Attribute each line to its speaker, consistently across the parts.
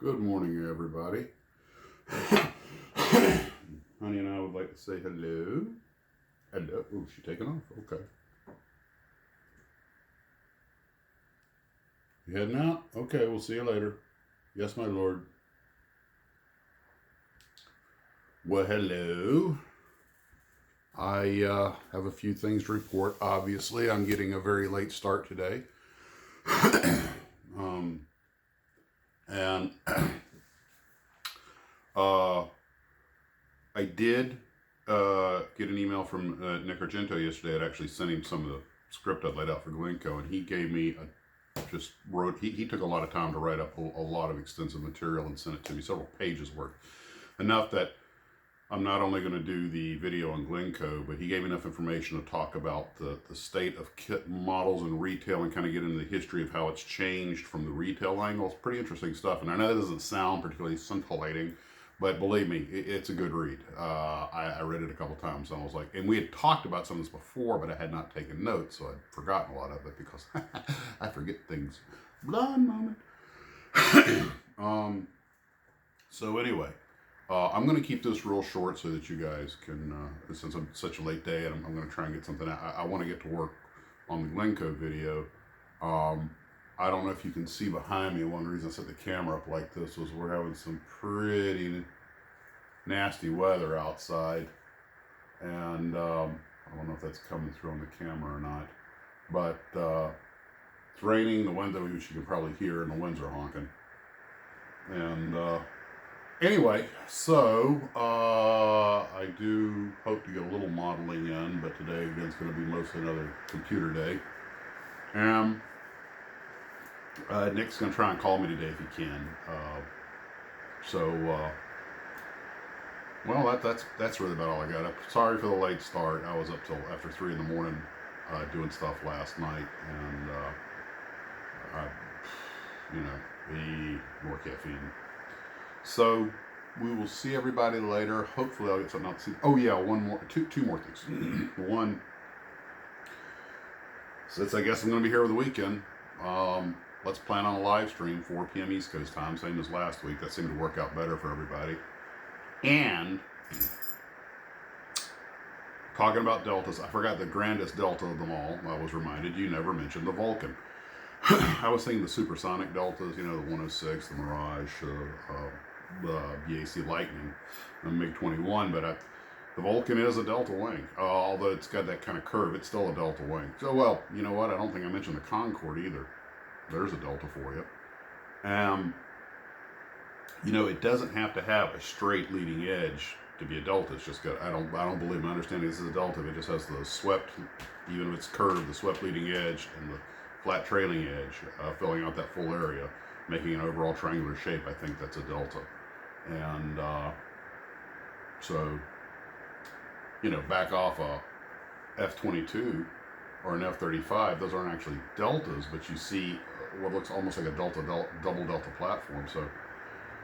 Speaker 1: Good morning, everybody. Honey and I would like to say hello. Hello. Oh, she's taking off. Okay. You heading out? Okay, we'll see you later. Yes, my lord. Well, hello. I have a few things to report. Obviously, I'm getting a very late start today. And I did get an email from Nick Argento yesterday. I'd actually sent him some of the script I'd laid out for Glencoe, and he gave me he took a lot of time to write up a lot of extensive material and sent it to me, several pages worth. Enough that I'm not only going to do the video on Glencoe, but he gave me enough information to talk about the state of kit models and retail and kind of get into the history of how it's changed from the retail angle. It's pretty interesting stuff. And I know that doesn't sound particularly scintillating, but believe me, it's a good read. I read it a couple times and I was like, and we had talked about some of this before, but I had not taken notes, so I'd forgotten a lot of it because I forget things. Blonde moment. So anyway, I'm going to keep this real short so that you guys can, since it's such a late day, and I'm going to try and get something out. I want to get to work on the Glencoe video. I don't know if you can see behind me. One reason I set the camera up like this was we're having some pretty nasty weather outside. And I don't know if that's coming through on the camera or not. But it's raining, the winds, which you can probably hear, and the winds are honking. And anyway, so I do hope to get a little modeling in, but today again is going to be mostly another computer day. Nick's going to try and call me today if he can. Well, that's really about all I got. Sorry for the late start. I was up till after 3 in the morning doing stuff last night, and more caffeine. So we will see everybody later. Hopefully I'll get something else to see. Oh yeah, two more things. One, since I guess I'm going to be here over the weekend, let's plan on a live stream, 4 p.m. East Coast time, same as last week. That seemed to work out better for everybody. And talking about deltas, I forgot the grandest delta of them all. I was reminded you never mentioned the Vulcan. I was thinking the supersonic deltas, the 106, the Mirage, the BAC Lightning, the MiG-21, but the Vulcan is a delta wing. Although it's got that kind of curve, it's still a delta wing. So, well, you know what? I don't think I mentioned the Concorde either. There's a delta for you. It doesn't have to have a straight leading edge to be a delta. It's just got, I don't believe my understanding this is a delta. It just has the swept, even if it's curved, the swept leading edge and the flat trailing edge, filling out that full area, making an overall triangular shape. I think that's a delta. And so, back off a F-22 or an F-35, those aren't actually deltas, but you see what looks almost like a double delta platform. So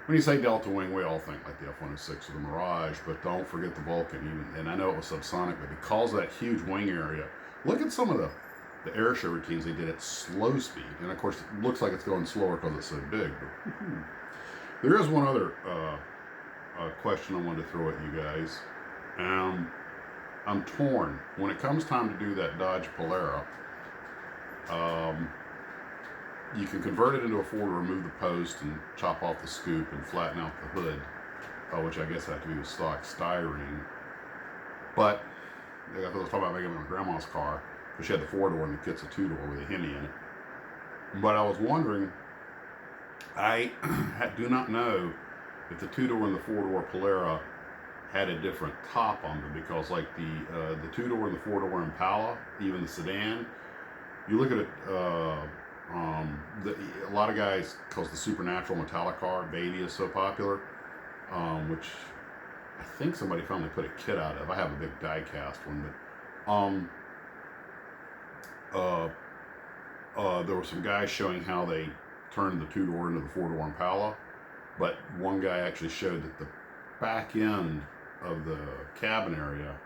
Speaker 1: when you say delta wing, we all think like the F-106 or the Mirage, but don't forget the Vulcan. And I know it was subsonic, but because of that huge wing area, look at some of the air show routines they did at slow speed. And of course, it looks like it's going slower because it's so big. But there is one other question I wanted to throw at you guys. I'm torn. When it comes time to do that Dodge Polara, you can convert it into a 4 to remove the post and chop off the scoop and flatten out the hood, which I guess had to be with stock styrene. But I was talking about making it my grandma's car, because she had the 4-door and the kit's a 2-door with a Hemi in it. But I was wondering, I do not know if the 2-door and the 4-door Polara had a different top on them, because like the 2-door and the 4-door Impala, even the sedan, you look at it, a lot of guys, because the Supernatural metallic car, Baby, is so popular, which I think somebody finally put a kit out of. I have a big die-cast one, but there were some guys showing how they turned the 2-door into the 4-door Impala, but one guy actually showed that the back end of the cabin area,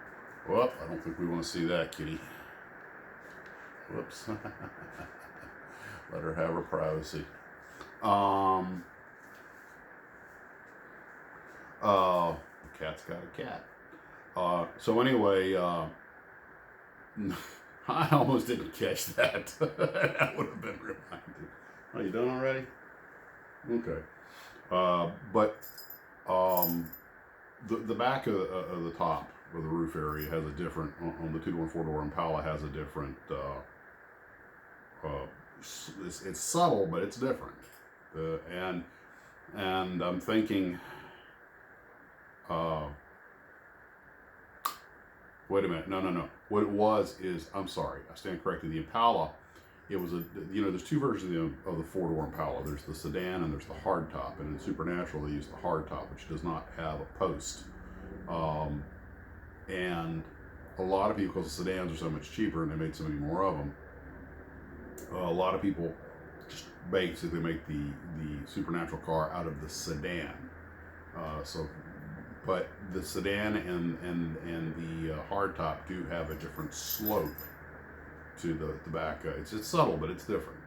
Speaker 1: well, I don't think we want to see that, kitty. Whoops. Let her have her privacy. The cat's got a cat. So anyway, I almost didn't catch that. That would have been reminded. Are you done already? Okay. But the back of the top or the roof area has a different, on the 2-door and 4-door Impala has a different, it's subtle, but it's different. And I'm thinking, wait a minute, no. What it was is, I'm sorry, I stand corrected. The Impala, it was there's two versions of the 4-door Impala. There's the sedan and there's the hardtop. And in Supernatural, they use the hardtop, which does not have a post. And a lot of people, because the sedans are so much cheaper and they made so many more of them, a lot of people just basically make the Supernatural car out of the sedan. But the sedan and the hardtop do have a different slope to the back. It's subtle, but it's different.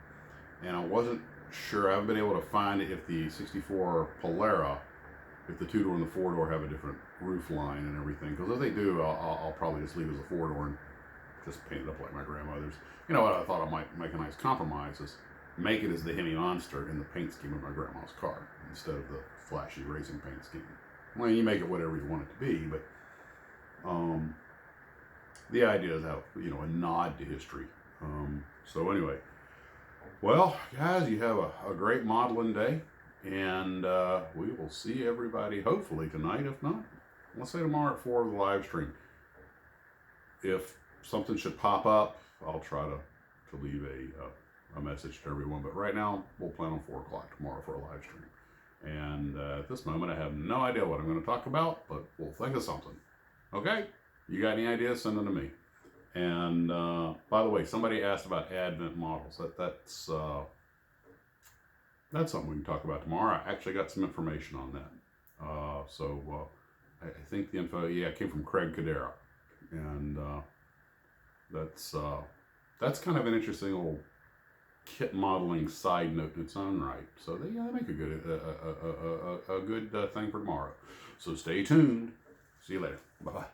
Speaker 1: And I wasn't sure. I haven't been able to find if the '64 Polara, if the 2-door and the 4-door have a different roof line and everything. Because if they do, I'll probably just leave it as a 4-door and just paint it up like my grandmother's. You know what? I thought I might make a nice compromise is make it as the Hemi Monster in the paint scheme of my grandma's car instead of the flashy racing paint scheme. Well, you make it whatever you want it to be, but the idea is have a nod to history. So anyway, well, guys, you have a great modeling day, and we will see everybody hopefully tonight. If not, let's say tomorrow at 4 of the live stream. If something should pop up, I'll try to leave a message to everyone. But right now, we'll plan on 4 o'clock tomorrow for a live stream. And at this moment, I have no idea what I'm going to talk about, but we'll think of something. Okay? You got any ideas? Send them to me. And by the way, somebody asked about Advent models. That's something we can talk about tomorrow. I actually got some information on that. So I think the info, it came from Craig Cadera. And that's kind of an interesting little kit modeling side note in its own right. So they make a good thing for tomorrow. So stay tuned. See you later. Bye-bye.